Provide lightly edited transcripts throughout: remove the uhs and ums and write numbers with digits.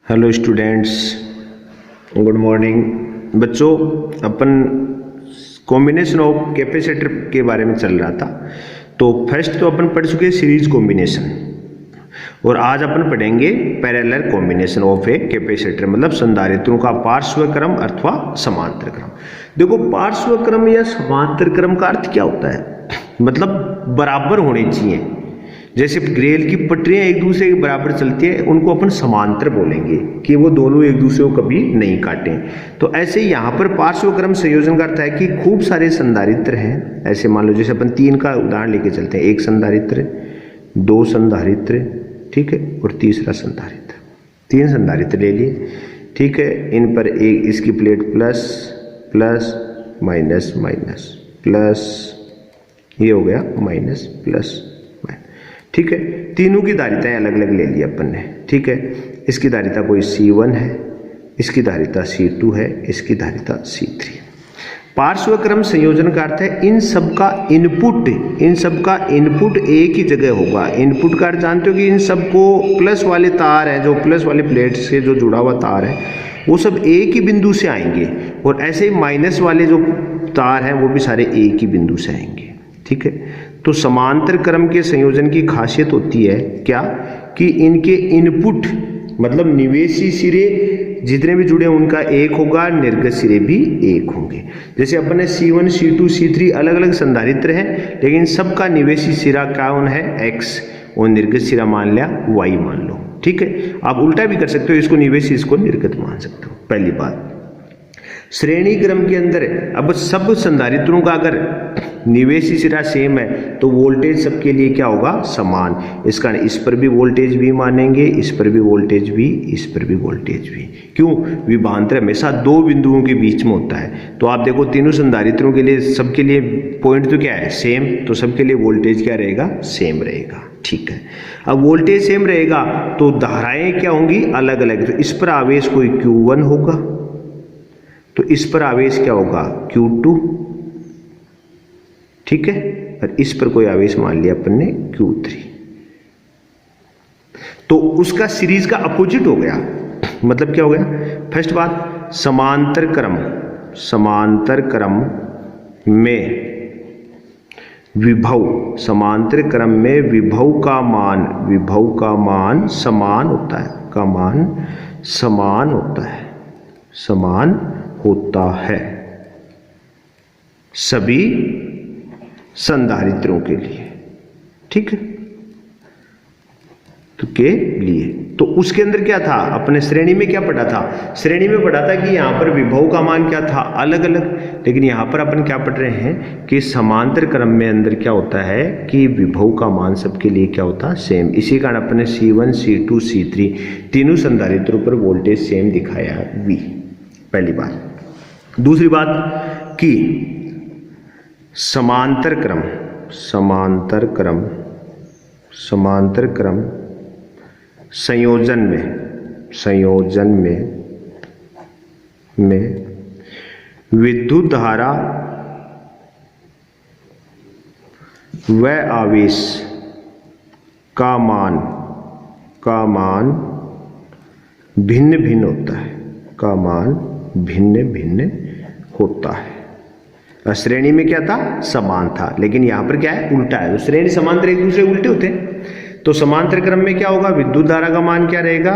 Hello students, good morning. बच्चों, अपन combination of capacitor के बारे में चल रहा था। तो फर्स्ट तो अपन पढ़ चुके सीरीज कॉम्बिनेशन, और आज अपन पढ़ेंगे parallel combination of a capacitor, मतलब संधारित्रों का पार्श्व क्रम अथवा समांतर क्रम। देखो, पार्श्व क्रम या समांतर क्रम का अर्थ क्या होता है? मतलब बराबर होने चाहिए। जैसे रेल की पटरियां एक दूसरे के बराबर चलती है, उनको अपन समांतर बोलेंगे कि वो दोनों एक दूसरे को कभी नहीं काटें। तो ऐसे ही यहाँ पर पार्श्व क्रम संयोजन का अर्थ है कि खूब सारे संधारित्र हैं। ऐसे मान लो, जैसे अपन 3 का उदाहरण लेके चलते हैं, एक संधारित्र, 2 संधारित्र, ठीक है, और तीसरा संधारित्र। 3 संधारित्र ले लिए, ठीक है। इन पर एक इसकी plate plus plus minus minus plus, ये हो गया माइनस प्लस, ठीक है। तीनों की धारिताएं अलग अलग ले ली अपन ने, ठीक है। इसकी धारिता कोई C1 है, इसकी धारिता C2 है, इसकी धारिता C3। पार्श्व क्रम संयोजन का अर्थ है इन सब का इनपुट एक ही जगह होगा। इनपुट का अर्थ जानते हो कि इन सबको प्लस वाले तार हैं, जो प्लस वाले प्लेट से जो जुड़ा हुआ तार है, वो सब एक ही बिंदु से आएंगे, और ऐसे ही माइनस वाले जो तार हैं वो भी सारे एक ही बिंदु से आएंगे, ठीक है। तो समांतर क्रम के संयोजन की खासियत होती है क्या, कि इनके इनपुट मतलब निवेशी सिरे जितने भी जुड़े उनका एक होगा, निर्गत सिरे भी एक होंगे। जैसे अपन ने C1, C2, C3 अलग अलग संधारित्र हैं, लेकिन सबका निवेशी सिरा कौन है? X, और निर्गत सिरा मान लिया Y मान लो, ठीक है। आप उल्टा भी कर सकते हो, इसको निवेशी इसको निर्गत मान सकते हो। पहली बात, श्रेणी क्रम के अंदर अब सब संधारित्रों का अगर निवेशी सिरा सेम है तो वोल्टेज सबके लिए क्या होगा? समान। इस कारण इस पर भी वोल्टेज भी मानेंगे, इस पर भी वोल्टेज भी, इस पर भी वोल्टेज भी। क्यों? विभवांतर हमेशा 2 बिंदुओं के बीच में होता है। तो आप देखो, तीनों संधारित्रों के लिए सबके लिए पॉइंट तो क्या है? सेम। तो सबके लिए वोल्टेज क्या रहेगा? सेम रहेगा, ठीक है। अब वोल्टेज सेम रहेगा तो धाराएं क्या होंगी? अलग अलग। तो इस पर आवेश कोई Q1 होगा, तो इस पर आवेश क्या होगा? Q2, ठीक है। और इस पर कोई आवेश मान लिया अपन ने Q3, तो उसका सीरीज का अपोजिट हो गया। मतलब क्या हो गया? फर्स्ट बात, समांतर क्रम में विभव, समांतर क्रम में विभव का मान समान होता है, समान होता है सभी संधारित्रों के लिए, ठीक है। तो के लिए, तो उसके अंदर क्या था? अपने श्रेणी में क्या पढ़ा था? श्रेणी में पढ़ा था कि यहां पर विभव का मान क्या था? अलग अलग। लेकिन यहां पर अपन क्या पढ़ रहे हैं कि समांतर क्रम में अंदर क्या होता है कि विभव का मान सबके लिए क्या होता है? सेम। इसी कारण अपने C1, C2, C3 तीनों संधारित्रों पर वोल्टेज सेम दिखाया V। पहली बात। दूसरी बात कि समांतर क्रम संयोजन में विद्युत धारा व आवेश का मान भिन्न भिन्न होता है। श्रेणी में क्या था? समान था, लेकिन यहां पर क्या है? उल्टा है। तो श्रेणी समांतर एक दूसरे उल्टे होते हैं। तो समांतर क्रम में क्या होगा? विद्युत धारा का मान क्या रहेगा,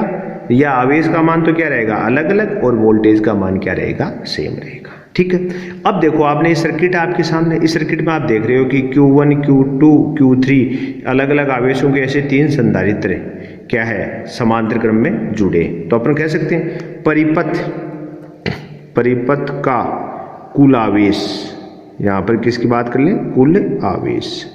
या आवेश का मान तो क्या रहेगा? अलग अलग, और वोल्टेज का मान क्या रहेगा? सेम रहेगा, ठीक है। अब देखो, आपने ये सर्किट आपके सामने, इस सर्किट में आप देख रहे हो कि Q1, Q2, Q3 अलग अलग आवेशों के ऐसे 3 संधारित्र क्या है? समांतर क्रम में जुड़े। तो अपन कह सकते हैं परिपथ का कुल आवेश, यहां पर किसकी बात कर लें? कुल आवेश।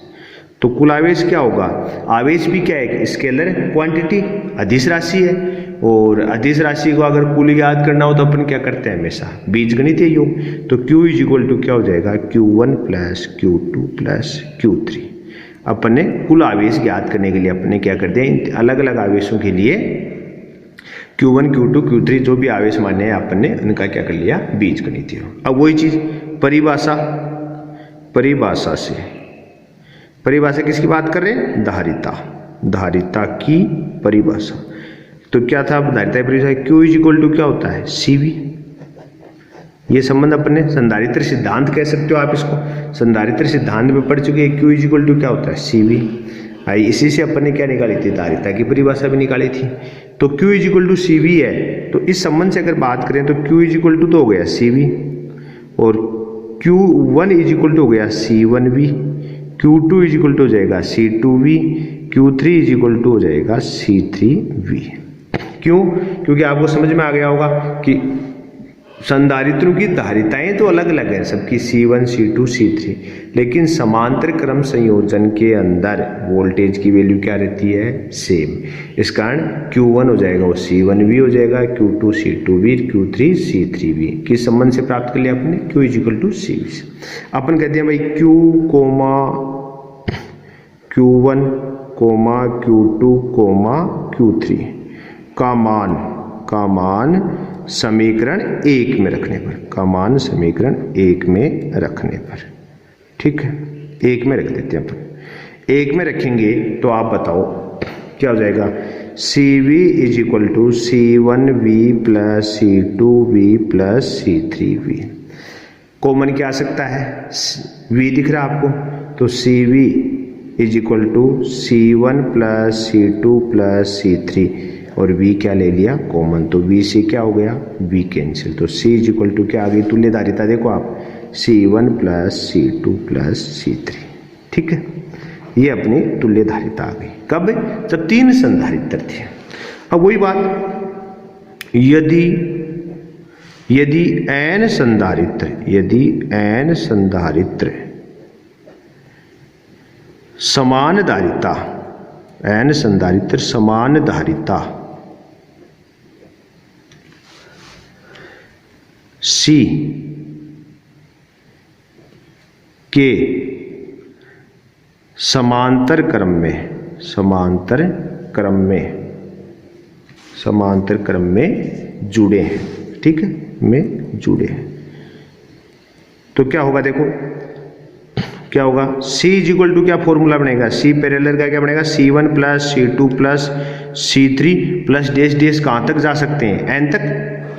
तो कुल आवेश क्या होगा? आवेश भी क्या है? स्केलर क्वांटिटी, अदिश राशि है। और अदिश राशि को अगर कुल याद करना हो तो अपन क्या करते हैं? हमेशा बीजगणितीय योग। तो Q = क्या हो जाएगा? Q1 + Q2 + Q3। अपन ने कुल आवेश ज्ञात करने के लिए अपन ने क्या कर दिया? अलग अलग आवेशों के लिए Q1, Q2, Q3 जो भी आवेश माने हैं अपन ने उनका क्या कर लिया? बीजगणितीय। अब वही चीज परिभाषा किसकी बात कर रहे हैं? धारिता की परिभाषा। तो तो क्या था धारिता की परिभाषा, Q इज इक्वल टू क्या होता है CV। ये संबंध अपने संधारित्र सिद्धांत कह सकते हो आप इसको, संधारित्र सिद्धांत में पढ़ चुके हैं। Q इज इक्वल टू क्या होता है CV। आई इसी से अपन ने क्या निकाली थी, धारिता की परिभाषा भी निकाली थी। तो Q is equal to CV है, तो इस संबंध से अगर बात करें तो Q इज इक्वल टू तो हो गया CV, और Q1 इज इक्वल टू हो गया C1V, Q2 is equal to हो जाएगा C2V, Q3 is equal to हो जाएगा C3V। क्यों? क्योंकि आपको समझ में आ गया होगा कि संधारित्रों की धारिताएं तो अलग अलग हैं सबकी, C1, C2, C3, लेकिन समांतर क्रम संयोजन के अंदर वोल्टेज की वैल्यू क्या रहती है, सेम। इस कारण Q1 हो जाएगा वो C1V हो जाएगा, Q2 C2V, Q3 C3V। किस संबंध से प्राप्त कर लिया आपने, Q is equal to CV। अपन कहते हैं भाई Q, Q1, Q2, Q3 का मान समीकरण 1 में रखने पर, का मान समीकरण 1 में रखने पर, ठीक है, 1 में रख देते हैं अपन। 1 में रखेंगे तो आप बताओ क्या हो जाएगा, CV is equal to C1V plus C2V plus C3V। Common क्या आ सकता है, V दिख रहा है आपको, तो CV is equal to C1 plus C2 plus C3, और V क्या ले लिया कॉमन, तो V से क्या हो गया, V कैंसिल, तो C इज इक्वल टू क्या आ गई, तुल्य धारिता देखो आप C1 plus C2 plus C3, ठीक है, ये अपनी तुल्य धारिता आ गई। कब, जब 3 संधारित्र थे। अब वही बात, यदि n संधारित्र समान धारिता, n संधारित्र समान धारिता C के समांतर क्रम में जुड़े हैं, ठीक है, में जुड़े हैं, तो क्या होगा, देखो क्या होगा, C इज इक्वल टू क्या फॉर्मूला बनेगा, C पैरेलल का क्या बनेगा, C1 plus C2 plus C3 plus dash dash कहाँ तक जा सकते हैं, n तक।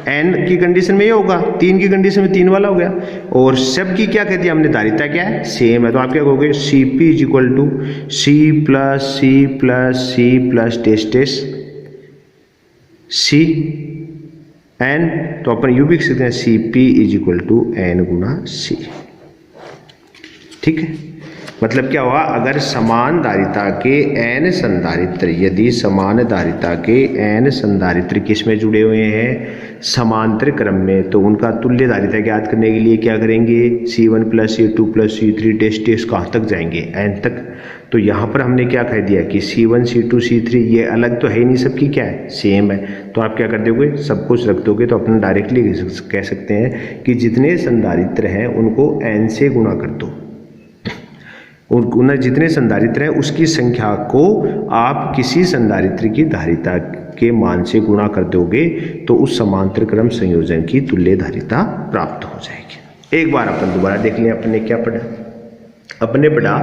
n की कंडीशन में ये होगा, 3 की कंडीशन में 3 वाला हो गया, और सब की क्या कहती है हमने, धारिता क्या है, सेम है, तो आप क्या कहोगे, Cp is equal to C plus C plus C plus dash dash C n, तो अपन यू भी लिख सकते हैं Cp is equal to n गुना C, ठीक है। मतलब क्या हुआ, अगर समान धारिता के n संधारित्र, यदि समान धारिता के n संधारित्र किस में जुड़े हुए हैं, समांतर क्रम में, तो उनका तुल्य धारिता ज्ञात करने के लिए क्या करेंगे, C1 plus C2 plus C3 dash dash कहाँ तक जाएंगे, n तक। तो यहाँ पर हमने क्या कह दिया कि C1 C2 C3 ये अलग तो है ही नहीं, सबकी क्या है, सेम है, तो आप क्या कर दोगे, सब कुछ रख दोगे, तो अपना डायरेक्टली कह सकते हैं कि जितने संधारित्र हैं उनको n से गुणा कर दो, और जितने संधारित्र हैं उसकी संख्या को आप किसी संधारित्र की धारिता के मान से गुणा कर दोगे, तो उस समांतर क्रम संयोजन की तुल्य धारिता प्राप्त हो जाएगी। एक बार अपन दोबारा देख लें, अपने क्या पढ़ा, अपने पढ़ा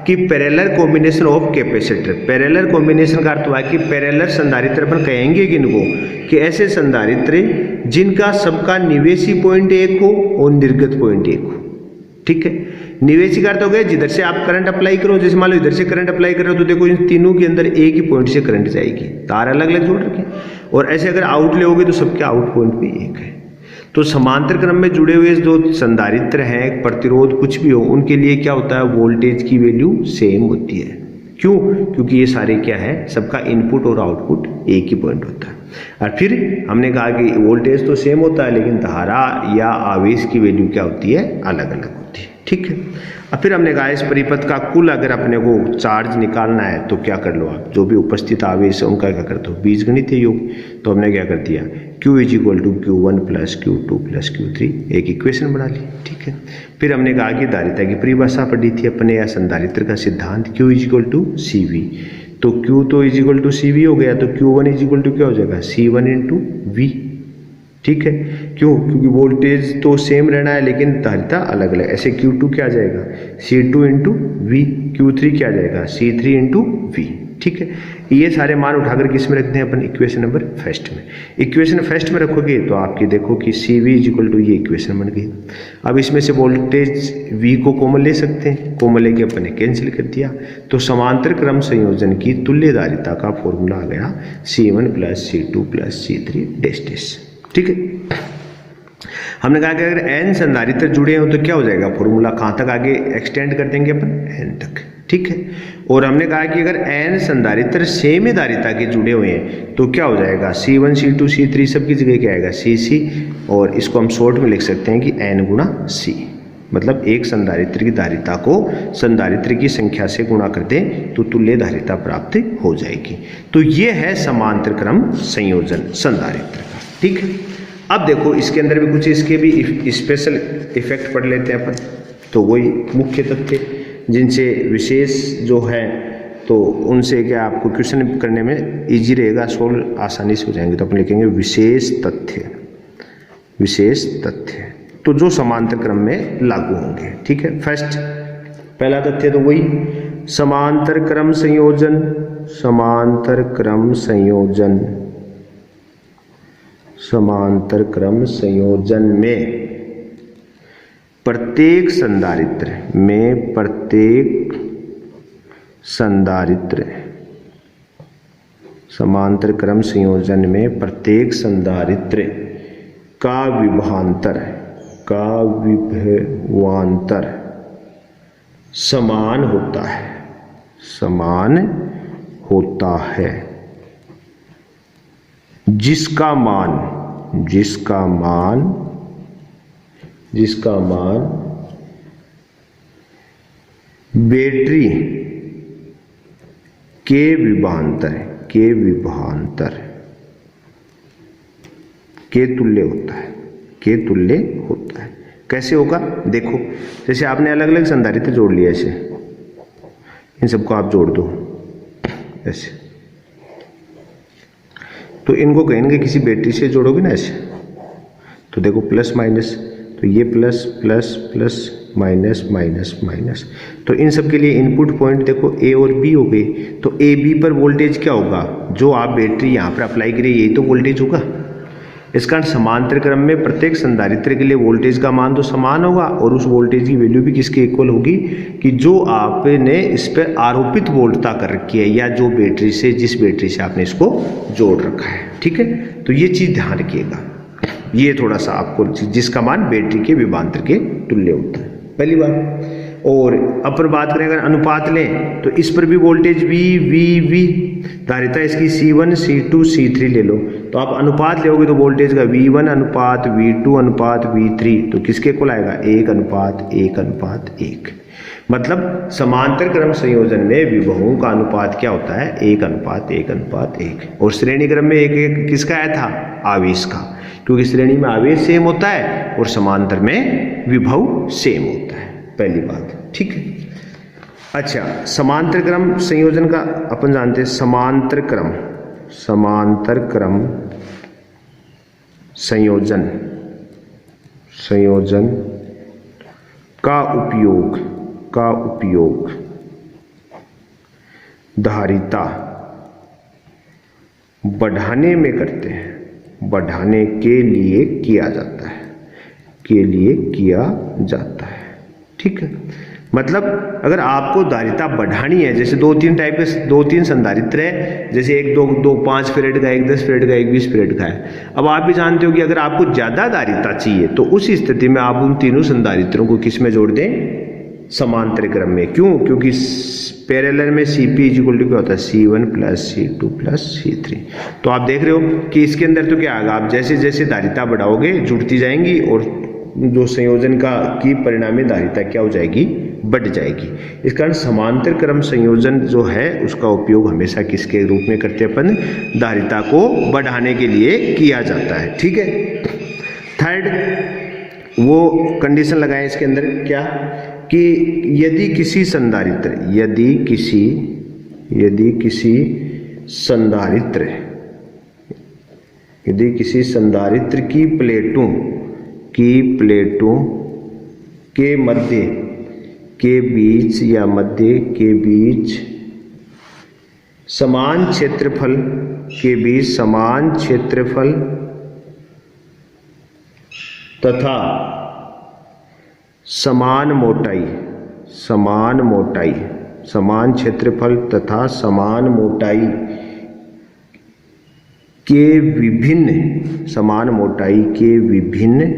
कि parallel combination of capacitor. Parallel combination का अर्थ हुआ कि पैरेलल संधारित्र अपन कहेंगे किनको, कि ऐसे संधारित्र जिनका सबका निवेशी पॉइंट एक हो और निर्गत पॉइंट एक हो, ठीक है। निवेशी का अर्थ हो गया जिधर से आप करंट अप्लाई करो, जैसे मान लो इधर से करंट अप्लाई कर रहे हो तो देखो इन तीनों के अंदर एक ही पॉइंट से करंट जाएगी, तार अलग अलग जोड़ रखे, और ऐसे अगर आउट ले तो सबके आउट पॉइंट भी एक है। तो समांतर क्रम में जुड़े हुए जो संधारित्र हैं, प्रतिरोध कुछ भी हो, उनके लिए क्या होता है, वोल्टेज की वैल्यू सेम होती है। क्यों? क्योंकि ये सारे क्या है, सबका इनपुट और आउटपुट एक ही पॉइंट होता है। और फिर हमने कहा कि वोल्टेज तो सेम होता है, लेकिन धारा या आवेश की वैल्यू क्या होती है, अलग अलग होती है, ठीक है। और फिर हमने कहा इस परिपथ का कुल अगर अपने को चार्ज निकालना है तो क्या कर लो आप, जो भी उपस्थित आवेश है उनका क्या करते हो, बीजगणितीय योग। तो हमने क्या कर दिया, Q is equal to Q1 plus Q2 plus Q3, एक इक्वेशन बना ली, ठीक है। फिर हमने कहा कि धारिता की परिभाषा पढ़ी थी अपने, या संधारित्र का सिद्धांत, Q is equal to CV, तो Q तो इज इक्वल टू CV हो गया, तो Q1 इज इक्वल टू क्या हो जाएगा, C1 इंटू V, ठीक है। क्यों? क्योंकि वोल्टेज तो सेम रहना है लेकिन धारिता अलग अलग। ऐसे Q2 क्या आ जाएगा, C2 इंटू V, Q3 क्या आ जाएगा, C3 इंटू V, ठीक है। ये सारे मान उठाकर किस में रखते हैं अपन, इक्वेशन नंबर फर्स्ट में। इक्वेशन फर्स्ट में रखोगे तो आपकी देखो कि सी वी इज इक्वल टू, ये इक्वेशन बन गई। अब इसमें से वोल्टेज वी को कॉमन ले सकते हैं, कॉमन लेके अपन ने कैंसिल कर दिया, तो समांतर क्रम संयोजन की तुल्यधारिता का फॉर्मूला आ गया C1 plus C2 plus C3 dash dash. ठीक है, हमने कहा कि अगर n संधारित्र जुड़े हो तो क्या हो जाएगा, फॉर्मूला कहाँ तक आगे एक्सटेंड कर देंगे अपन, n तक। ठीक है, और हमने कहा कि अगर n संधारित्र सेम धारिता के जुड़े हुए हैं तो क्या हो जाएगा, C1 C2 C3 सबकी जगह क्या आएगा, CC, और इसको हम शॉर्ट में लिख सकते हैं कि n गुणा C, मतलब एक संधारित्र की धारिता को संधारित्र की संख्या से गुणा कर दें तो तुल्य धारिता प्राप्त हो जाएगी। तो ये है समांतर क्रम संयोजन संधारित्र का। ठीक है, अब देखो इसके अंदर भी कुछ इसके भी स्पेशल इफेक्ट पढ़ लेते हैं अपन। तो वही मुख्य तथ्य जिनसे विशेष जो है, तो उनसे क्या आपको क्वेश्चन करने में इजी रहेगा, सोल्व आसानी से हो जाएंगे। तो अपन लिखेंगे विशेष तथ्य, विशेष तथ्य तो जो समांतर क्रम में लागू होंगे। ठीक है, फर्स्ट पहला तथ्य तो वही समांतर क्रम संयोजन, समांतर क्रम संयोजन, समांतर क्रम संयोजन में प्रत्येक संधारित्र में, प्रत्येक संधारित्र, समांतर क्रम संयोजन में प्रत्येक संधारित्र का विभवांतर, का विभवांतर समान होता है, समान होता है, जिसका मान, जिसका मान, जिसका मान बैटरी के विभवांतर, के विभवांतर के तुल्य होता है, के तुल्य होता है। कैसे होगा, देखो जैसे आपने अलग अलग संधारित्र जोड़ लिया ऐसे, इन सबको आप जोड़ दो ऐसे, तो इनको कहेंगे किसी बैटरी से जोड़ोगे ना ऐसे, तो देखो प्लस माइनस, तो ये plus plus plus minus minus minus, तो इन सब के लिए इनपुट पॉइंट देखो ए और बी हो गए। तो ए बी पर वोल्टेज क्या होगा, जो आप बैटरी यहाँ पर अप्लाई करिए यही तो वोल्टेज होगा। इस कारण समांतर क्रम में प्रत्येक संधारित्र के लिए वोल्टेज का मान तो समान होगा, और उस वोल्टेज की वैल्यू भी किसके इक्वल होगी, कि जो आपने इस पर आरोपित वोल्टता कर रखी है, या जो बैटरी से, जिस बैटरी से आपने इसको जोड़ रखा है। ठीक है, तो ये चीज ध्यान रखिएगा, ये थोड़ा सा आपको, जिसका मान बैटरी के विभवांतर के तुल्य होता है, पहली बात। और अपर बात करें अगर अनुपात लें तो इस पर भी वोल्टेज V V V, धारिता इसकी C1 C2 C3 ले लो, तो आप अनुपात लोगे तो वोल्टेज का V1 अनुपात V2 अनुपात V3, तो किसके इक्वल आएगा, 1 अनुपात 1 अनुपात 1। मतलब समांतर क्रम संयोजन में विभवों का अनुपात क्या होता है, 1 अनुपात 1 अनुपात 1। और श्रेणी क्रम में एक किसका आया था, आवेश का, क्योंकि श्रेणी में आवेश सेम होता है और समांतर में विभव सेम होता है, पहली बात। ठीक है, अच्छा समांतर क्रम संयोजन का अपन जानते हैं, समांतर क्रम, समांतर क्रम संयोजन, संयोजन का उपयोग, का उपयोग धारिता बढ़ाने में करते हैं, बढ़ाने के लिए किया जाता है, के लिए किया जाता है। ठीक है, मतलब अगर आपको धारिता बढ़ानी है, जैसे दो तीन टाइप के, दो तीन संधारित्र है, जैसे एक दो 5 फैरेड का, एक 10 फैरेड का, एक 20 फैरेड का है। अब आप भी जानते हो कि अगर आपको ज्यादा धारिता चाहिए तो उस स्थिति में आप उन तीनों संधारित्रों को किस में जोड़ दें, समांतर क्रम में। क्यों, क्योंकि पैरेलल में Cp इज इक्वल टू क्या होता है, C1 plus C2 plus C3। तो आप देख रहे हो कि इसके अंदर तो क्या आएगा, आप जैसे जैसे धारिता बढ़ाओगे जुड़ती जाएंगी, और जो संयोजन का की परिणामी धारिता क्या हो जाएगी, बढ़ जाएगी। इस कारण समांतर क्रम संयोजन जो है उसका उपयोग हमेशा किसके रूप में करते हैं अपन, धारिता को बढ़ाने के लिए किया जाता है। ठीक है, थर्ड वो कंडीशन लगाएं इसके अंदर क्या, कि यदि किसी संधारित्र, यदि किसी संधारित्र, यदि किसी संधारित्र की प्लेटों के मध्य के बीच, या मध्य के बीच समान क्षेत्रफल के बीच समान क्षेत्रफल तथा समान मोटाई, समान मोटाई, समान क्षेत्रफल तथा समान मोटाई के विभिन्न, समान मोटाई के विभिन्न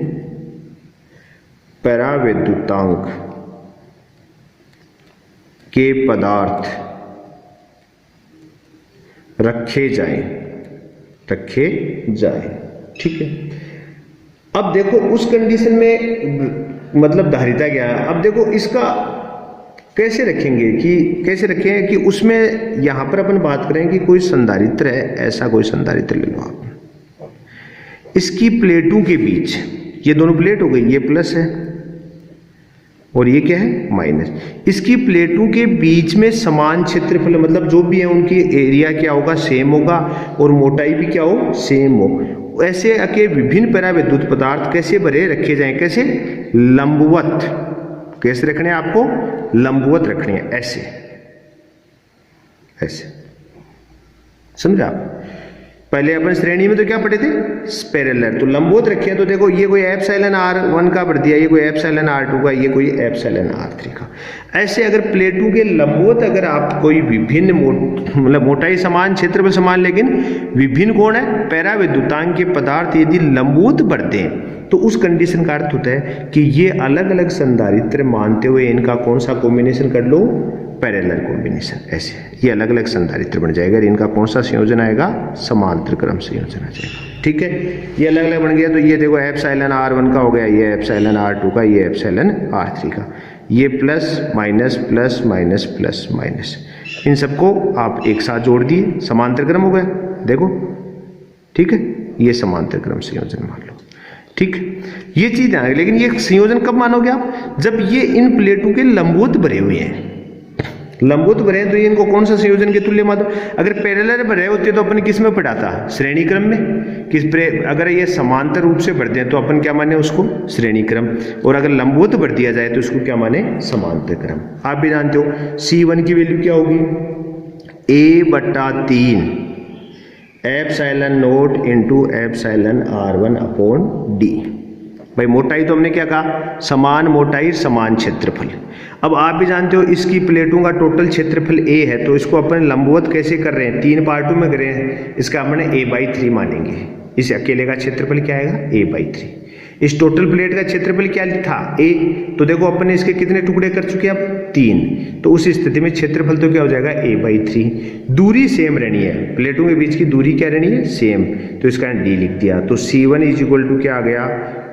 परावैद्युतांक के पदार्थ रखे जाएं, रखे जाएं। ठीक है। अब देखो उस कंडीशन में मतलब धारिता क्या है। अब देखो इसका कैसे रखेंगे कि कैसे रखेंगे कि उसमें यहां पर अपन बात करें कि कोई संधारित्र है, ऐसा कोई संधारित्र ले लो आप, इसकी प्लेटों के बीच, ये दोनों प्लेट हो गई, ये प्लस है और ये क्या है माइनस, इसकी प्लेटों के बीच में समान क्षेत्रफल मतलब जो भी है उनकी एरिया क्या होगा सेम होगा और मोटाई भी क्या हो सेम हो। ऐसे के विभिन्न परावैद्युत पदार्थ कैसे भरे रखे जाएं, कैसे लंबवत, कैसे रखने हैं आपको लंबवत रखने हैं, ऐसे ऐसे समझा आप। पहले अपन श्रेणी में तो क्या पढ़े थे पैरेलल, तो लंबवत रखे हैं तो देखो ये कोई एप्सिलॉन r1 का भर दिया, ये कोई एप्सिलॉन r2 का, ये कोई एप्सिलॉन r3 का। ऐसे अगर प्लेटों के लंबवत अगर आप कोई विभिन्न मतलब मोटाई समान क्षेत्रफल समान लेकिन विभिन्न कोण है परावैद्युतांक के पदार्थ यदि लंबवत बढ़ते हैं तो उस कंडीशन का अर्थ होता है कि ये अलग अलग संधारित्र मानते हुए इनका कौन सा कॉम्बिनेशन कर लो पैरेलल कॉम्बिनेशन। ऐसे ये अलग अलग संधारित्र बन जाएगा, इनका कौन सा संयोजन आएगा समांतर क्रम संयोजन आ जाएगा। ठीक है। ये अलग अलग बन गया तो ये देखो एप्सिलॉन r1 का हो गया, ये एप्सिलॉन r2 का, ये एप्सिलॉन r3 का, ये plus minus plus minus plus minus, इन सबको आप एक साथ जोड़ दिए समांतर क्रम हो गया। देखो ठीक है, ये समांतर क्रम संयोजन मान लो। ठीक, ये चीज है। लेकिन ये संयोजन कब मानोगे आप, जब ये इन प्लेटों के लंबवत भरे हुए हैं, लंबवत भरे हैं तो इनको कौन सा संयोजन के तुल्य मानो। अगर पैरेलल भरे होते तो अपन किस में पढ़ाता श्रेणी क्रम में, अगर ये समांतर रूप से भरते हैं तो अपन क्या माने उसको श्रेणी क्रम, और अगर लंबवत भर दिया जाए तो उसको क्या माने समांतर क्रम। आप भी जानते हो C1 की वैल्यू क्या होगी A/3 epsilon note into epsilon r1 upon d। भाई मोटाई तो हमने क्या कहा समान मोटाई समान क्षेत्रफल। अब आप भी जानते हो इसकी प्लेटों का टोटल क्षेत्रफल A है तो इसको अपन लंबवत कैसे कर रहे हैं, 3 पार्टों में कर रहे हैं, इसका अपने A/3 मानेंगे। इस अकेले का क्षेत्रफल क्या आएगा A/3। इस टोटल प्लेट का क्षेत्रफल क्या था A, तो देखो अपन ने इसके कितने टुकड़े कर चुके हैं अब 3, तो उस स्थिति में क्षेत्रफल तो क्या हो जाएगा A/3। दूरी सेम रहनी है, प्लेटों के बीच की दूरी क्या रहनी है सेम, तो इसका D लिख दिया। तो C1 इज इक्वल टू क्या आ गया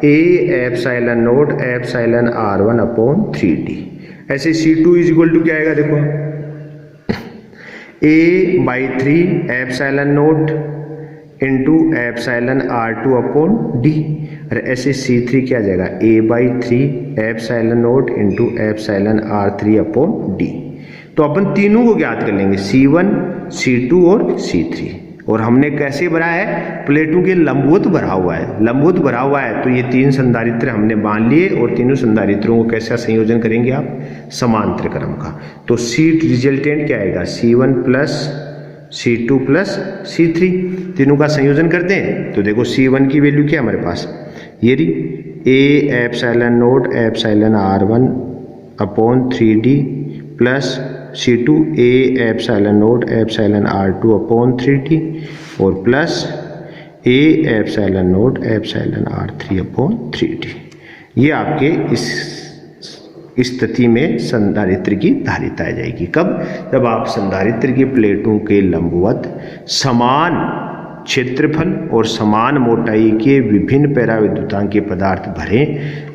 A epsilon note epsilon r1 upon 3d। ऐसे C2 इज इक्वल टू क्या आएगा देखो A/3 epsilon note into epsilon r2 upon d। और ऐसे C3 क्या आ जाएगा A/3 epsilon note into epsilon r3 upon d। तो अपन तीनों को ज्ञात कर लेंगे C1 C2 और C3। और हमने कैसे भरा है प्लेटों के लंबवत भरा हुआ है, लंबवत भरा हुआ है तो ये 3 संधारित्र हमने मान लिए और तीनों संधारित्रों को कैसा संयोजन करेंगे आप समांतर क्रम का। तो सीट रिजल्टेंट क्या आएगा C1 plus C2 plus C3, तीनों का संयोजन करते हैं तो देखो C1 की वैल्यू क्या है हमारे पास ये रही A epsilon note epsilon r1 upon 3d plus C2 A epsilon note epsilon r2 upon 3d और plus A epsilon note epsilon r3 upon 3d। ये आपके इस स्थिति में संधारित्र की धारिता आ जाएगी। कब, जब आप संधारित्र की प्लेटों के लंबवत समान क्षेत्रफल और समान मोटाई के विभिन्न पैराविद्युतांक के पदार्थ भरें,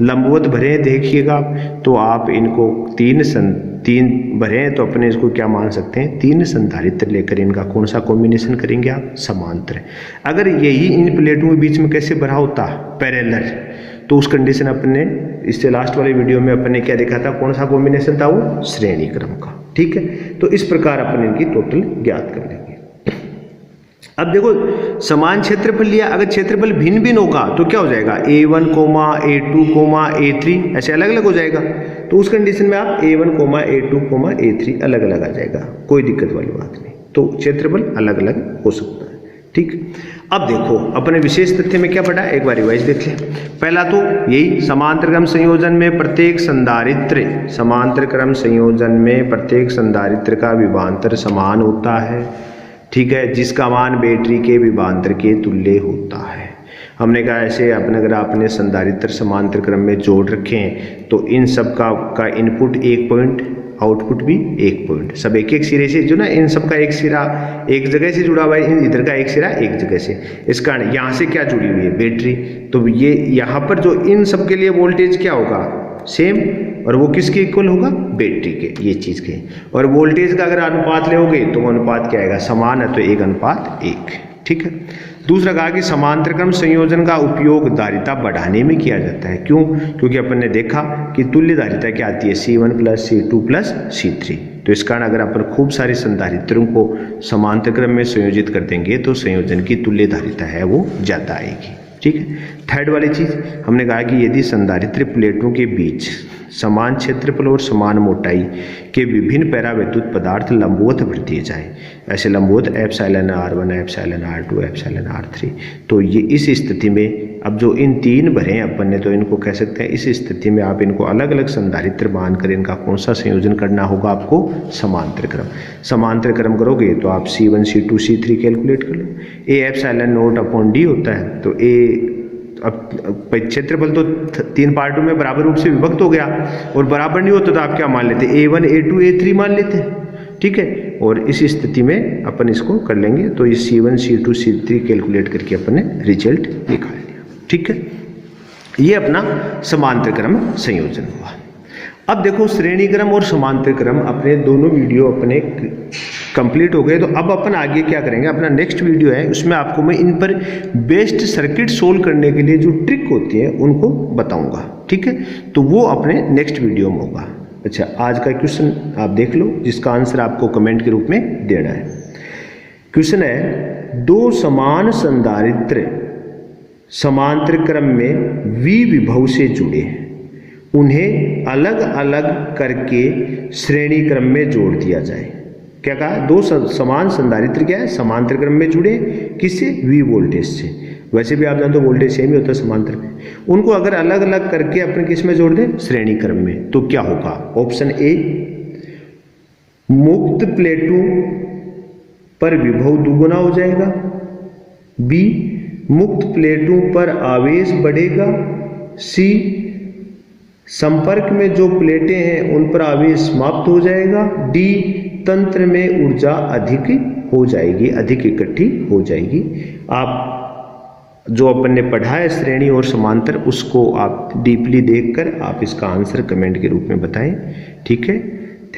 लंबवत भरें देखिएगा, तो आप इनको तीन भरें तो अपने इसको क्या मान सकते हैं 3 संधारित्र लेकर इनका कौन सा कॉम्बिनेशन करेंगे आप समांतर। अगर यही इन प्लेटों के बीच में कैसे भरा होता पैरेलल, तो उस कंडीशन अपने इससे लास्ट वाले वीडियो में अपन ने क्या देखा था, कौन सा कॉम्बिनेशन था वो श्रेणी क्रम का। ठीक है, तो इस प्रकार अपन इनकी टोटल ज्ञात कर लेंगे। अब देखो समान क्षेत्रफल लिया, अगर क्षेत्रफल भिन्न भिन्न होगा तो क्या हो जाएगा A1, A2, A3 ऐसे अलग अलग हो जाएगा। तो उस कंडीशन में आप A1, A2, A3 अलग अलग आ जाएगा, कोई दिक्कत वाली बात नहीं। तो क्षेत्रफल अलग अलग हो सकता है। ठीक, अब देखो अपने विशेष तथ्य में क्या पढ़ा, एक बार रिवाइज देख लें। पहला तो यही समांतर क्रम संयोजन में प्रत्येक संधारित्र, समांतर क्रम संयोजन में प्रत्येक संधारित्र का विभवांतर समान होता है। ठीक है, जिसका मान बैटरी के विभवांतर के तुल्य होता है। हमने कहा ऐसे अगर आपने संधारित्र समांतर क्रम में जोड़ रखे हैं तो इन सब का इनपुट 1 पॉइंट, आउटपुट भी 1 पॉइंट, सब एक एक सिरे से जो ना, इन सब का एक सिरा एक जगह से जुड़ा हुआ है, इधर का एक सिरा एक जगह से। इस कारण यहाँ से क्या जुड़ी हुई है, बैटरी। तो ये यहाँ पर जो इन सब के लिए वोल्टेज क्या होगा, सेम, और वो किसके इक्वल होगा, बैटरी के, ये चीज़ के। और वोल्टेज का अगर अनुपात लोगे तो अनुपात क्या आएगा, समान है तो 1:1। ठीक है। दूसरा कहा कि समांतर क्रम संयोजन का उपयोग धारिता बढ़ाने में किया जाता है। क्यों, क्योंकि अपन ने देखा कि तुल्य धारिता क्या आती है, C1 + C2 + C3। तो इस कारण अगर अपन खूब सारे संधारित्रों को समांतर क्रम में संयोजित कर देंगे तो संयोजन की तुल्य धारिता है वो ज़्यादा आएगी। ठीक है। थर्ड वाली चीज़ हमने कहा कि यदि संधारित्र प्लेटों के बीच समान क्षेत्रफल और समान मोटाई के विभिन्न पैरावैद्युत पदार्थ लंबवत भर दिए जाए, ऐसे लंबवत εr1, εr2, εr3, तो ये इस स्थिति में अब जो इन तीन भरे हैं अपन ने, तो इनको कह सकते हैं, इस स्थिति में आप इनको अलग अलग संधारित्र मानकर इनका कौन सा संयोजन करना होगा आपको, समांतर क्रम। समांतर क्रम करोगे तो आप C1, C2, C3 कैलकुलेट कर लो। A ε0/d होता है, तो A अब क्षेत्रफल तो 3 पार्टों में बराबर रूप से विभक्त हो गया, और बराबर नहीं होता तो आप क्या मान लेते, A1, A2, A3 मान लेते हैं। ठीक है, और इस स्थिति में अपन इसको कर लेंगे, तो ये C1, C2, C3 कैलकुलेट करके अपन ने रिजल्ट निकाल लिया। ठीक है, ये अपना समांतर क्रम संयोजन हुआ। अब देखो श्रेणी क्रम और समांतर क्रम अपने दोनों वीडियो अपने कंप्लीट हो गए। तो अब अपन आगे क्या करेंगे, अपना नेक्स्ट वीडियो है उसमें आपको मैं इन पर बेस्ट सर्किट सोल्व करने के लिए जो ट्रिक होती है उनको बताऊंगा। ठीक है, तो वो अपने नेक्स्ट वीडियो में होगा। अच्छा, आज का क्वेश्चन आप देख लो, जिसका आंसर आपको कमेंट के रूप में देना है। क्वेश्चन है, दो समान संधारित्र समांतर क्रम में V विभव से जुड़े हैं, उन्हें अलग अलग करके श्रेणी क्रम में जोड़ दिया जाए। क्या कहा, दो समान संधारित्र क्या है, समांतर क्रम में जुड़े, किससे, V वोल्टेज से। वैसे भी आप जानते हो वोल्टेज सेम ही होता है समांतर में, उनको अगर अलग अलग करके अपने किस में जोड़ दें, श्रेणी क्रम में, तो क्या होगा। ऑप्शन ए, मुक्त प्लेटों पर विभव दुगुना हो जाएगा। बी, मुक्त प्लेटों पर आवेश बढ़ेगा। सी, संपर्क में जो प्लेटें हैं उन पर आवेश समाप्त हो जाएगा। डी, तंत्र में ऊर्जा अधिक हो जाएगी, अधिक इकट्ठी हो जाएगी। आप जो अपन ने पढ़ा है श्रेणी और समांतर, उसको आप डीपली देखकर आप इसका आंसर कमेंट के रूप में बताएं। ठीक है,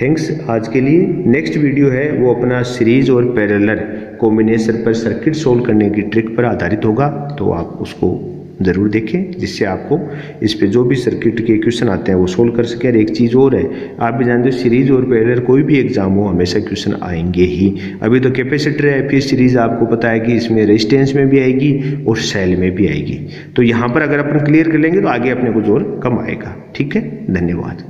थैंक्स आज के लिए। नेक्स्ट वीडियो है वो अपना सीरीज और पैरेलल कॉम्बिनेशन पर सर्किट सोल्व करने की ट्रिक पर आधारित होगा, तो आप उसको ज़रूर देखें, जिससे आपको इस पे जो भी सर्किट के क्वेश्चन आते हैं वो सोल्व कर सकें। और एक चीज़ और है, आप भी जानते हो सीरीज और पैरेलल कोई भी एग्जाम हो हमेशा क्वेश्चन आएंगे ही। अभी तो कैपेसिटर है, फिर सीरीज आपको पता है कि इसमें रेजिस्टेंस में भी आएगी और सेल में भी आएगी। तो यहाँ पर अगर अपन क्लियर कर लेंगे तो आगे अपने कुछ और कम आएगा। ठीक है, धन्यवाद।